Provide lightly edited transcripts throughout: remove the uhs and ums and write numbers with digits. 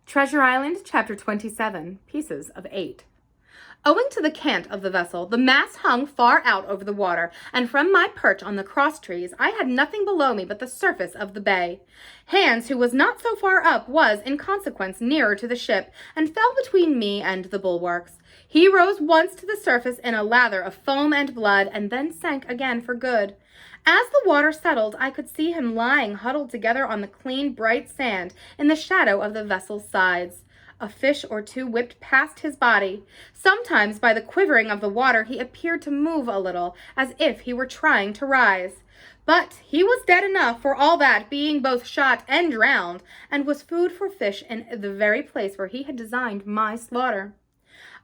Treasure Island, Chapter 27, Pieces of 8. Owing to the cant of the vessel, the mast hung far out over the water, and from my perch on the cross trees, I had nothing below me but the surface of the bay. Hans, who was not so far up, was, in consequence, nearer to the ship, and fell between me and the bulwarks. He rose once to the surface in a lather of foam and blood, and then sank again for good. As the water settled, I could see him lying huddled together on the clean, bright sand in the shadow of the vessel's sides. A fish or two whipped past his body. Sometimes, by the quivering of the water, he appeared to move a little, as if he were trying to rise. But he was dead enough for all that, being both shot and drowned, and was food for fish in the very place where he had designed my slaughter.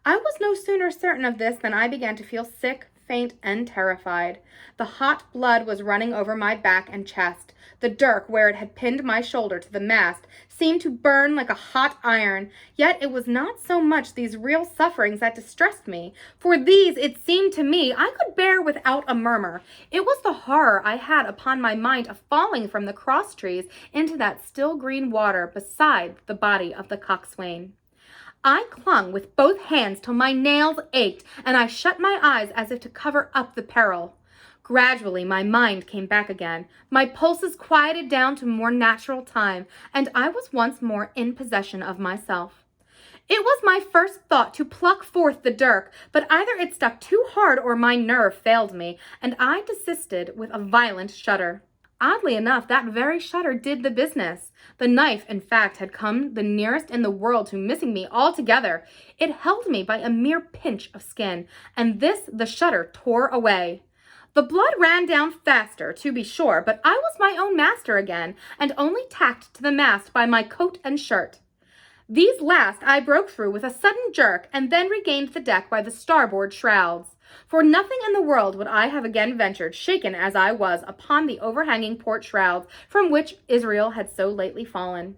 I was no sooner certain of this than I began to feel sick, faint, and terrified. The hot blood was running over my back and chest. The dirk, where it had pinned my shoulder to the mast, seemed to burn like a hot iron. Yet it was not so much these real sufferings that distressed me, for these, it seemed to me, I could bear without a murmur. It was the horror I had upon my mind of falling from the cross trees into that still green water beside the body of the coxswain. I clung with both hands till my nails ached, and I shut my eyes as if to cover up the peril. Gradually my mind came back again. My pulses quieted down to more natural time, and I was once more in possession of myself. It was my first thought to pluck forth the dirk, but either it stuck too hard or my nerve failed me, and I desisted with a violent shudder. Oddly enough, that very shudder did the business. The knife, in fact, had come the nearest in the world to missing me altogether. It held me by a mere pinch of skin, and this the shudder tore away. The blood ran down faster, to be sure, but I was my own master again, and only tacked to the mast by my coat and shirt. These last I broke through with a sudden jerk, and then regained the deck by the starboard shrouds. For nothing in the world would I have again ventured, shaken as I was, upon the overhanging port shrouds from which Israel had so lately fallen.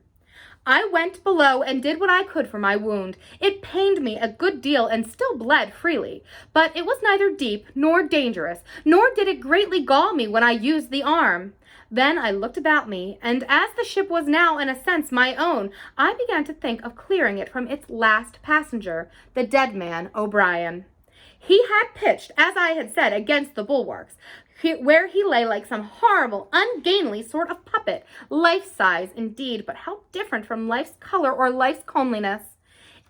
I went below and did what I could for my wound. It pained me a good deal and still bled freely, but it was neither deep nor dangerous, nor did it greatly gall me when I used the arm. Then I looked about me, and as the ship was now in a sense my own, I began to think of clearing it from its last passenger, the dead man O'Brien. He had pitched, as I had said, against the bulwarks, where he lay like some horrible, ungainly sort of puppet, life-size indeed, but how different from life's color or life's comeliness.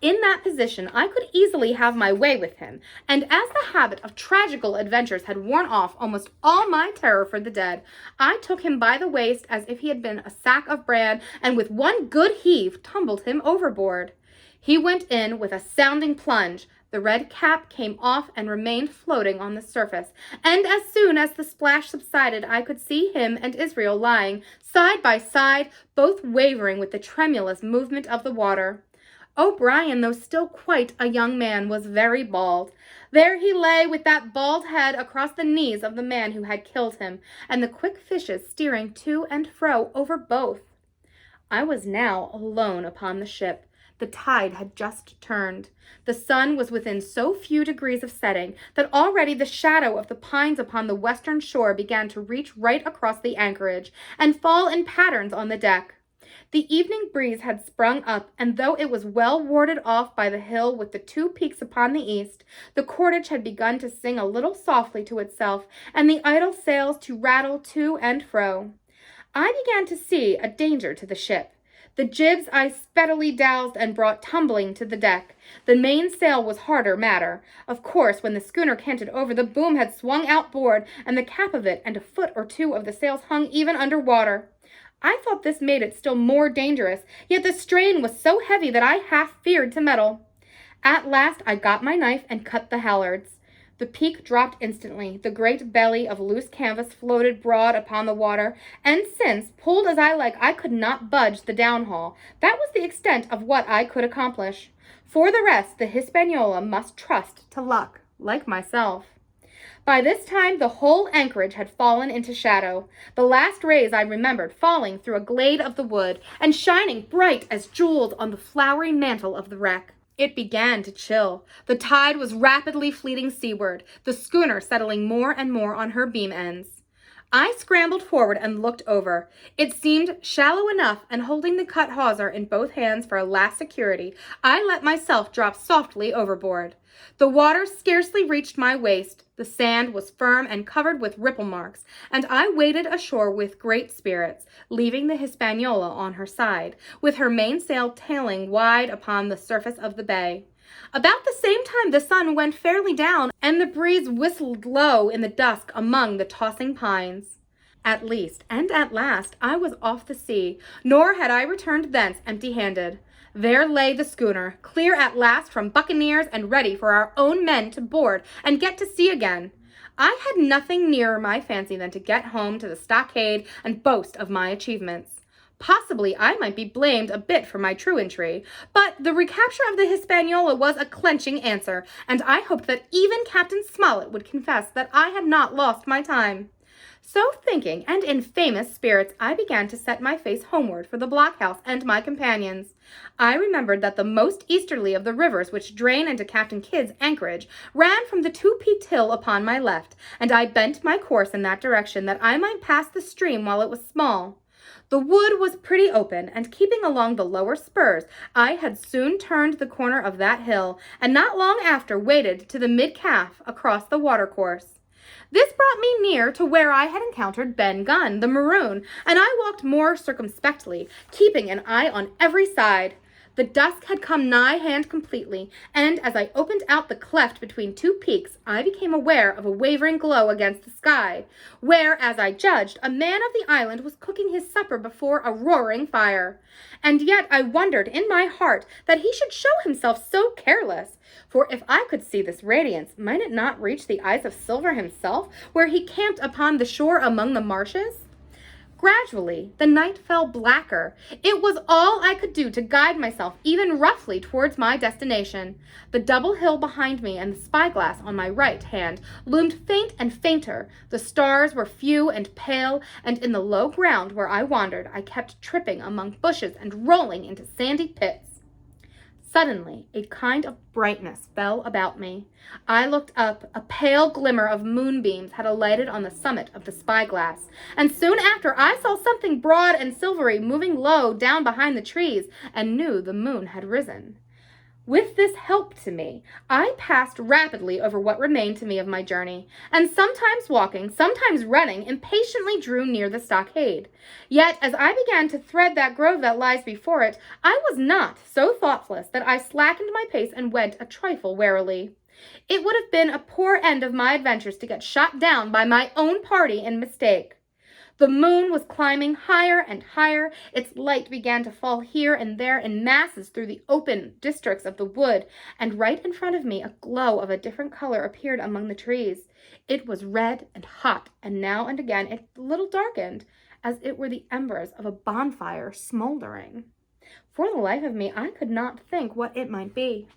In that position, I could easily have my way with him, and as the habit of tragical adventures had worn off almost all my terror for the dead, I took him by the waist as if he had been a sack of bran, and with one good heave tumbled him overboard. He went in with a sounding plunge. The red cap came off and remained floating on the surface, and as soon as the splash subsided, I could see him and Israel lying side by side, both wavering with the tremulous movement of the water. O'Brien, though still quite a young man, was very bald. There he lay with that bald head across the knees of the man who had killed him, and the quick fishes steering to and fro over both. I was now alone upon the ship. The tide had just turned. The sun was within so few degrees of setting that already the shadow of the pines upon the western shore began to reach right across the anchorage and fall in patterns on the deck. The evening breeze had sprung up, and though it was well warded off by the hill with the two peaks upon the east, the cordage had begun to sing a little softly to itself, and the idle sails to rattle to and fro. I began to see a danger to the ship. The jibs I speedily dowsed and brought tumbling to the deck. The mainsail was harder matter. Of course, when the schooner canted over, the boom had swung outboard, and the cap of it and a foot or two of the sails hung even under water. I thought this made it still more dangerous, yet the strain was so heavy that I half feared to meddle. At last I got my knife and cut the halliards. The peak dropped instantly. The great belly of loose canvas floated broad upon the water, and since, pulled as I like, I could not budge the downhaul. That was the extent of what I could accomplish. For the rest, the Hispaniola must trust to luck, like myself. By this time, the whole anchorage had fallen into shadow. The last rays I remembered falling through a glade of the wood, and shining bright as jewels on the flowery mantle of the wreck. It began to chill. The tide was rapidly fleeting seaward, the schooner settling more and more on her beam ends. I scrambled forward and looked over. It seemed shallow enough, and holding the cut hawser in both hands for a last security, I let myself drop softly overboard. The water scarcely reached my waist. The sand was firm and covered with ripple marks, and I waded ashore with great spirits, leaving the Hispaniola on her side, with her mainsail tailing wide upon the surface of the bay. About the same time the sun went fairly down, and the breeze whistled low in the dusk among the tossing pines. At least, and at last, I was off the sea, nor had I returned thence empty-handed. There lay the schooner, clear at last from buccaneers and ready for our own men to board and get to sea again. I had nothing nearer my fancy than to get home to the stockade and boast of my achievements. Possibly I might be blamed a bit for my truantry, but the recapture of the Hispaniola was a clenching answer, and I hoped that even Captain Smollett would confess that I had not lost my time. So thinking, and in famous spirits, I began to set my face homeward for the blockhouse and my companions. I remembered that the most easterly of the rivers which drain into Captain Kidd's anchorage ran from the two-peaked hill upon my left, and I bent my course in that direction that I might pass the stream while it was small. The wood was pretty open, and keeping along the lower spurs, I had soon turned the corner of that hill, and not long after waded to the mid-calf across the watercourse. This brought me near to where I had encountered Ben Gunn, the maroon, and I walked more circumspectly, keeping an eye on every side. The dusk had come nigh hand completely, and as I opened out the cleft between two peaks, I became aware of a wavering glow against the sky, where, as I judged, a man of the island was cooking his supper before a roaring fire. And yet I wondered in my heart that he should show himself so careless, for if I could see this radiance, might it not reach the eyes of Silver himself, where he camped upon the shore among the marshes? Gradually, the night fell blacker. It was all I could do to guide myself even roughly towards my destination. The double hill behind me and the spyglass on my right hand loomed faint and fainter. The stars were few and pale, and in the low ground where I wandered, I kept tripping among bushes and rolling into sandy pits. Suddenly, a kind of brightness fell about me. I looked up. A pale glimmer of moonbeams had alighted on the summit of the spyglass, and soon after I saw something broad and silvery moving low down behind the trees, and knew the moon had risen. With this help to me, I passed rapidly over what remained to me of my journey, and sometimes walking, sometimes running, impatiently drew near the stockade. Yet, as I began to thread that grove that lies before it, I was not so thoughtless that I slackened my pace and went a trifle warily. It would have been a poor end of my adventures to get shot down by my own party in mistake. The moon was climbing higher and higher. Its light began to fall here and there in masses through the open districts of the wood, and right in front of me a glow of a different color appeared among the trees. It was red and hot, and now and again it a little darkened, as it were the embers of a bonfire smoldering. For the life of me, I could not think what it might be.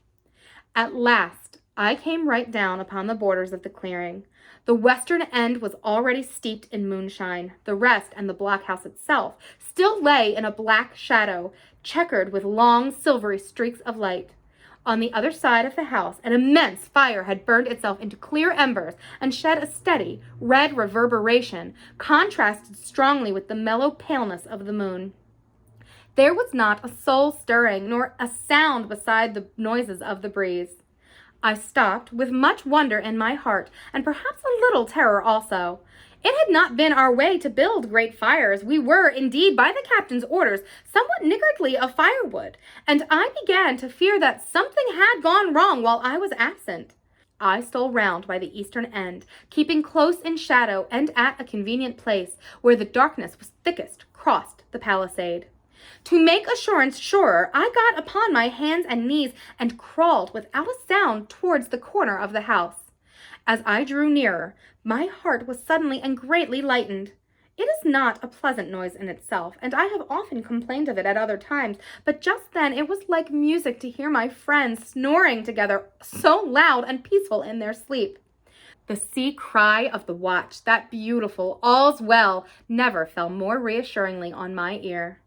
At last, I came right down upon the borders of the clearing. The western end was already steeped in moonshine. The rest, and the blockhouse itself, still lay in a black shadow, checkered with long silvery streaks of light. On the other side of the house, an immense fire had burned itself into clear embers and shed a steady, red reverberation, contrasted strongly with the mellow paleness of the moon. There was not a soul stirring, nor a sound beside the noises of the breeze. I stopped, with much wonder in my heart, and perhaps a little terror also. It had not been our way to build great fires. We were, indeed, by the captain's orders, somewhat niggardly of firewood, and I began to fear that something had gone wrong while I was absent. I stole round by the eastern end, keeping close in shadow, and at a convenient place, where the darkness was thickest, crossed the palisade. To make assurance surer, I got upon my hands and knees and crawled without a sound towards the corner of the house. As I drew nearer, my heart was suddenly and greatly lightened. It is not a pleasant noise in itself, and I have often complained of it at other times, but just then it was like music to hear my friends snoring together so loud and peaceful in their sleep. The sea cry of the watch, that beautiful "all's well," never fell more reassuringly on my ear.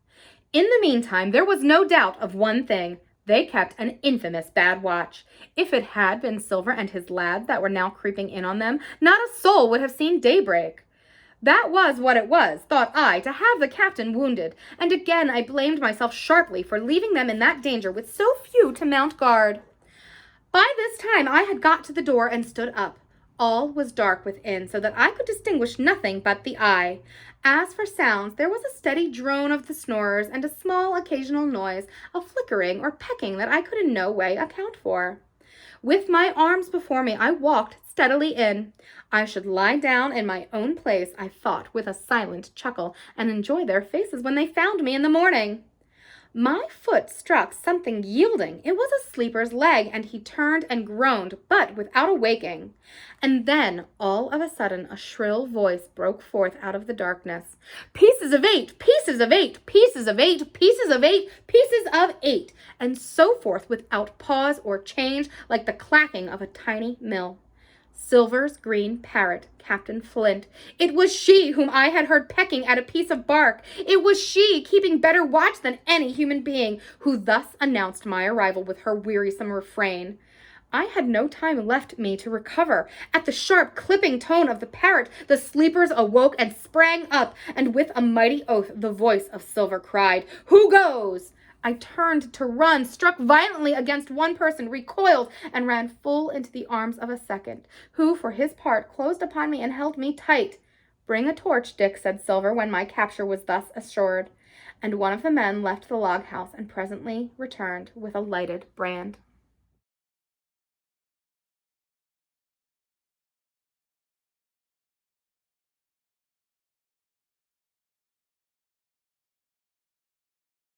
In the meantime, there was no doubt of one thing. They kept an infamous bad watch. If it had been Silver and his lads that were now creeping in on them, not a soul would have seen daybreak. That was what it was, thought I, to have the captain wounded, and again I blamed myself sharply for leaving them in that danger with so few to mount guard. By this time I had got to the door and stood up. All was dark within, so that I could distinguish nothing but the eye. As for sounds, there was a steady drone of the snorers and a small occasional noise of flickering or pecking that I could in no way account for. With my arms before me, I walked steadily in. I should lie down in my own place, I thought, with a silent chuckle, and enjoy their faces when they found me in the morning. My foot struck something yielding. It was a sleeper's leg, and he turned and groaned, but without awaking. And then, all of a sudden, a shrill voice broke forth out of the darkness. Pieces of 8, pieces of 8, pieces of 8, pieces of 8, pieces of 8, and so forth without pause or change, like the clacking of a tiny mill. Silver's green parrot, Captain Flint. It was she whom I had heard pecking at a piece of bark. It was she, keeping better watch than any human being, who thus announced my arrival with her wearisome refrain. I had no time left me to recover. At the sharp, clipping tone of the parrot, the sleepers awoke and sprang up, and with a mighty oath the voice of Silver cried, "Who goes?" I turned to run, struck violently against one person, recoiled, and ran full into the arms of a second, who, for his part, closed upon me and held me tight. "Bring a torch, Dick," said Silver, when my capture was thus assured. And one of the men left the log house and presently returned with a lighted brand.